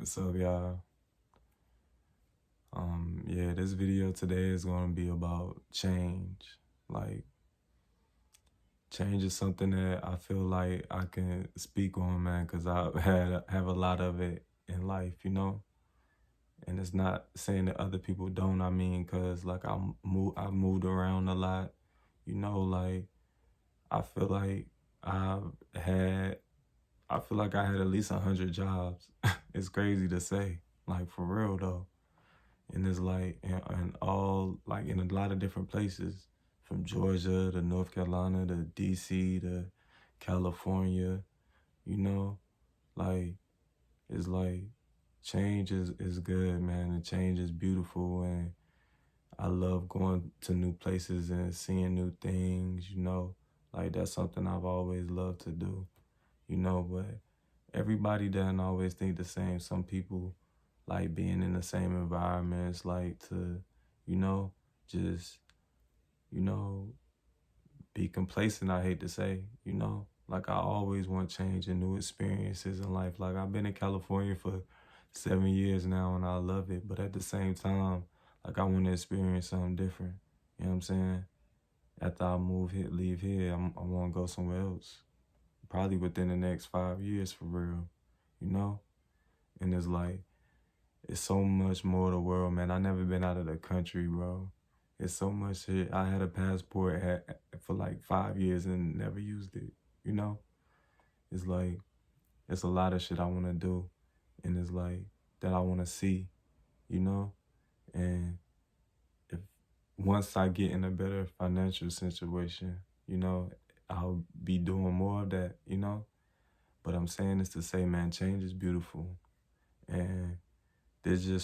So y'all, yeah, this video today is gonna be about change. Like, change is something that I feel like I can speak on, man, because I have a lot of it in life. And it's not saying that other people don't. I mean, cause like I've moved around a lot. Like I feel like I've had, I feel like I had at least 100 jobs. It's crazy to say, like for real though. And it's like and all like in a lot of different places, from Georgia to North Carolina to DC to California, you know, like it's like change is good, man, and change is beautiful, and I love going to new places and seeing new things. Like that's something I've always loved to do. But everybody doesn't always think the same. Some people like being in the same environments, like to, you know, just, you know, be complacent, I hate to say. Like I always want change and new experiences in life. Like I've been in California for 7 years now and I love it. But at the same time, like I want to experience something different. You know what I'm saying? After I leave here, I want to go somewhere else. Probably within the next 5 years for real, you know? And it's like, it's so much more of the world, man. I never been out of the country, bro. It's so much shit. I had a passport for like 5 years and never used it, you know? It's like, it's a lot of shit I want to do. And it's like, that I want to see, you know? And if once I get in a better financial situation, I'll be doing more of that. But I'm saying this to say, man, change is beautiful. And this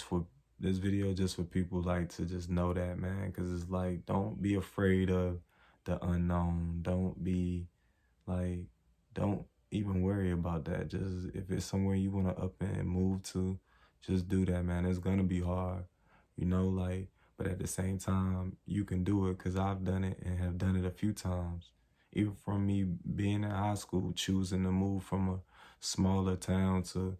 video just for people like to just know that, man, because it's like, don't be afraid of the unknown. Like, don't even worry about that. Just if it's somewhere you want to up and move to, just do that, man. It's gonna be hard, but at the same time, you can do it because I've done it and have done it a few times. Even from me being in high school, choosing to move from a smaller town to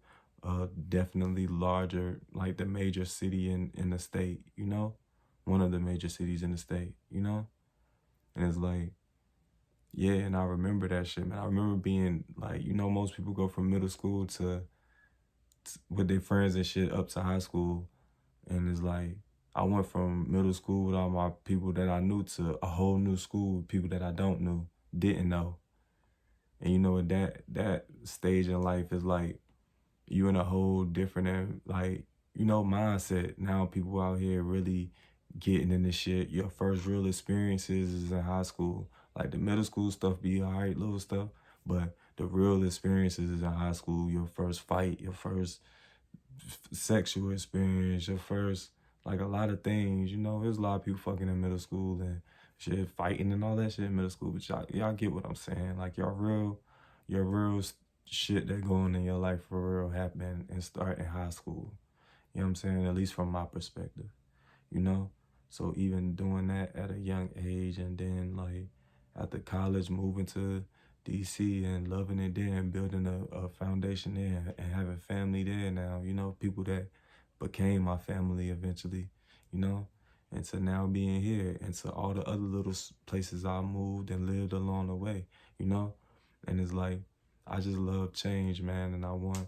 definitely larger, like the major city in the state. One of the major cities in the state. And it's like, yeah, and I remember that shit, man. I remember being like, most people go from middle school to with their friends and shit up to high school. And it's like, I went from middle school with all my people that I knew to a whole new school with people that I didn't know. And at that stage in life is like, you in a whole different mindset. Now people out here really getting in this shit. Your first real experiences is in high school. Like the middle school stuff be alright, little stuff, but the real experiences is in high school. Your first fight, your first sexual experience, your first, like a lot of things. There's a lot of people fucking in middle school and shit, fighting and all that shit in middle school, but y'all get what I'm saying. Like your real shit that going in your life for real happen and start in high school. You know what I'm saying? At least from my perspective. So even doing that at a young age, and then like after college moving to DC and loving it there and building a foundation there and having family there now, people that became my family eventually, and to now being here and to all the other little places I moved and lived along the way. And it's like, I just love change, man, and I want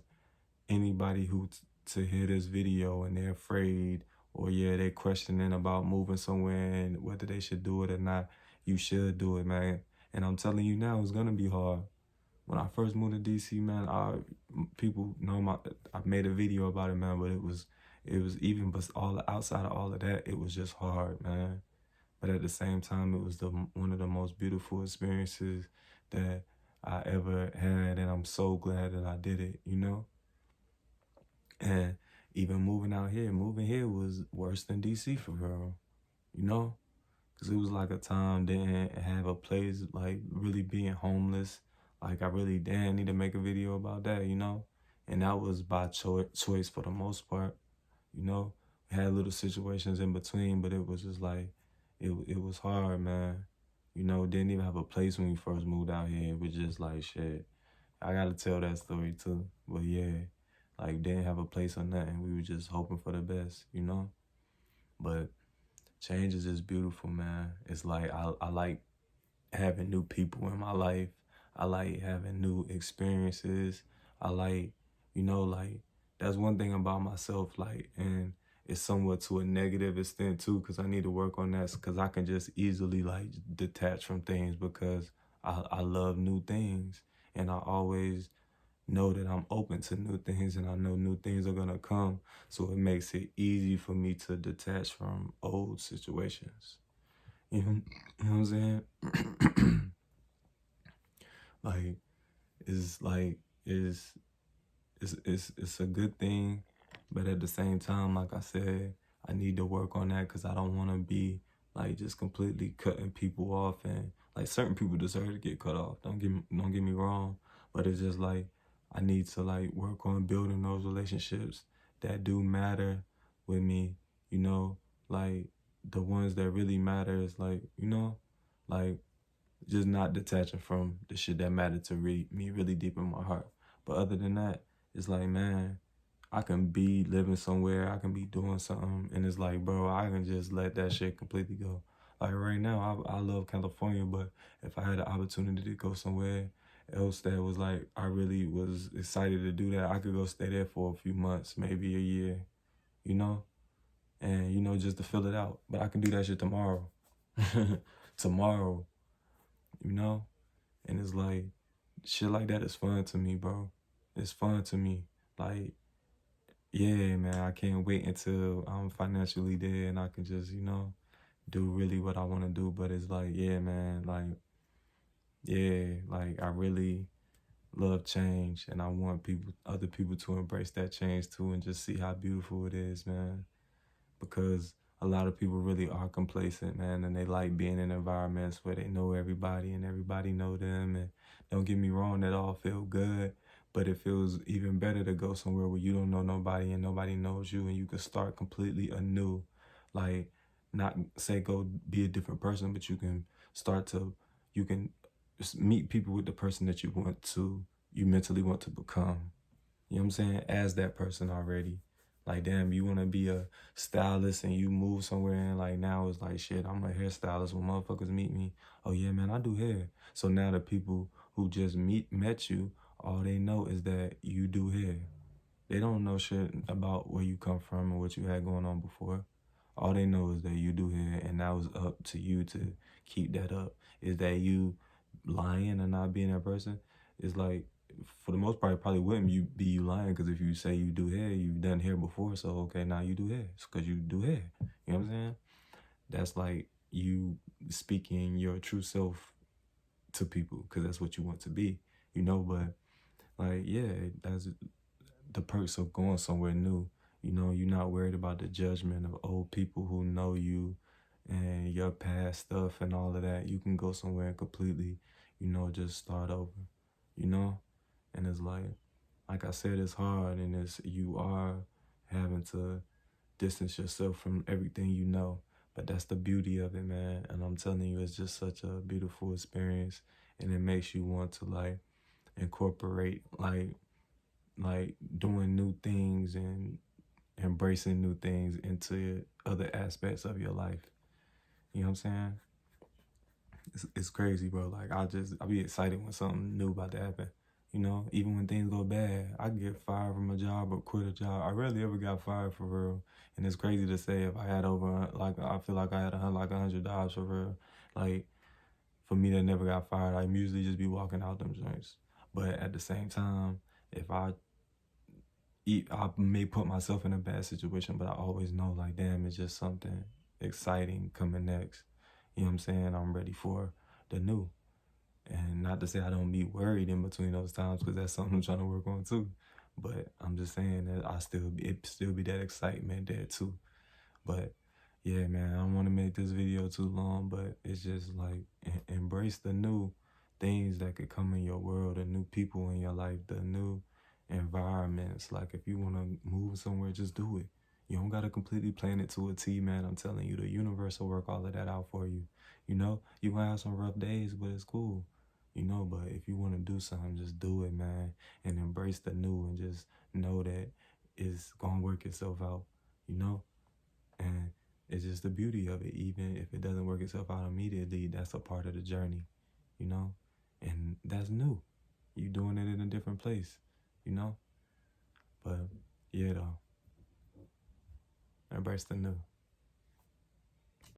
anybody who to hear this video and they're afraid, or yeah, they're questioning about moving somewhere and whether they should do it or not, you should do it, man. And I'm telling you now, it's gonna be hard. When I first moved to DC, man, people know I made a video about it, man, but it was even, but all outside of all of that, it was just hard, man. But at the same time, it was one of the most beautiful experiences that I ever had, and I'm so glad that I did it. And even moving here was worse than DC for real. Because it was like a time didn't have a place, like really being homeless. Like I really didn't need to make a video about that. And that was by choice for the most part. We had little situations in between, but it was just like, it was hard, man. Didn't even have a place when we first moved out here. It was just like, shit. I gotta tell that story too. But yeah, like didn't have a place or nothing. We were just hoping for the best, you know? But change is just beautiful, man. It's like I like having new people in my life. I like having new experiences. I like, like that's one thing about myself, like, and it's somewhat to a negative extent too, because I need to work on that, because I can just easily like detach from things because I love new things, and I always know that I'm open to new things, and I know new things are gonna come. So it makes it easy for me to detach from old situations. You know what I'm saying? Like it's like it's a good thing, but at the same time, like I said, I need to work on that because I don't want to be like just completely cutting people off, and like certain people deserve to get cut off. Don't get me wrong, but it's just like I need to like work on building those relationships that do matter with me. You know, like the ones that really matter is like like just not detaching from the shit that mattered to me really deep in my heart. But other than that, it's like, man, I can be living somewhere, I can be doing something, and it's like, bro, I can just let that shit completely go. Like right now, I love California, but if I had the opportunity to go somewhere else that was like, I really was excited to do that, I could go stay there for a few months, maybe a year, you know? And, just to fill it out. But I can do that shit tomorrow. Tomorrow, you know? And it's like, shit like that is fun to me, bro. It's fun to me. Like, yeah, man, I can't wait until I'm financially there and I can just, do really what I want to do. But it's like, yeah, man, like, yeah, like I really love change, and I want other people to embrace that change too, and just see how beautiful it is, man. Because a lot of people really are complacent, man, and they like being in environments where they know everybody and everybody know them. And don't get me wrong, that all feel good, but it feels even better to go somewhere where you don't know nobody and nobody knows you, and you can start completely anew. Like, not say go be a different person, but you can just meet people with the person that you mentally want to become. You know what I'm saying? As that person already. Like, damn, you want to be a stylist and you move somewhere, and like now it's like, shit, I'm a hairstylist. When motherfuckers meet me, oh yeah, man, I do hair. So now the people who just met you, all they know is that you do hair. They don't know shit about where you come from and what you had going on before. All they know is that you do hair, and now it's up to you to keep that up. Is that you lying and not being that person? It's like, for the most part, it probably wouldn't you lying, because if you say you do hair, you've done hair before, so okay, now you do hair. It's because you do hair. You know what I'm saying? That's like you speaking your true self to people, because that's what you want to be, but like, yeah, that's the perks of going somewhere new. You're not worried about the judgment of old people who know you and your past stuff and all of that. You can go somewhere and completely, just start over, you know? And it's like I said, it's hard, and you are having to distance yourself from everything you know. But that's the beauty of it, man. And I'm telling you, it's just such a beautiful experience, and it makes you want to like incorporate like doing new things and embracing new things into other aspects of your life. You know what I'm saying? It's crazy, bro. Like I be excited when something new about to happen. Even when things go bad, I get fired from a job or quit a job. I rarely ever got fired for real. And it's crazy to say, if I had over, like, I feel like I had like 100 jobs for real. Like, for me that never got fired, I usually just be walking out them joints. But at the same time, if I may put myself in a bad situation, but I always know, like, damn, it's just something exciting coming next. You know what I'm saying? I'm ready for the new. And not to say I don't be worried in between those times, because that's something I'm trying to work on too. But I'm just saying that it still be that excitement there too. But yeah, man, I don't want to make this video too long, but it's just like, embrace the new things that could come in your world, the new people in your life, the new environments. Like, if you want to move somewhere, just do it. You don't got to completely plan it to a T, man. I'm telling you, the universe will work all of that out for you. You're going to have some rough days, but it's cool. you know. But if you want to do something, just do it, man, and embrace the new, and just know that it's gonna work itself out, you know. And it's just the beauty of it. Even if it doesn't work itself out immediately, that's a part of the journey, you know. And that's new. You doing it in a different place, you know. But yeah, though, embrace the new.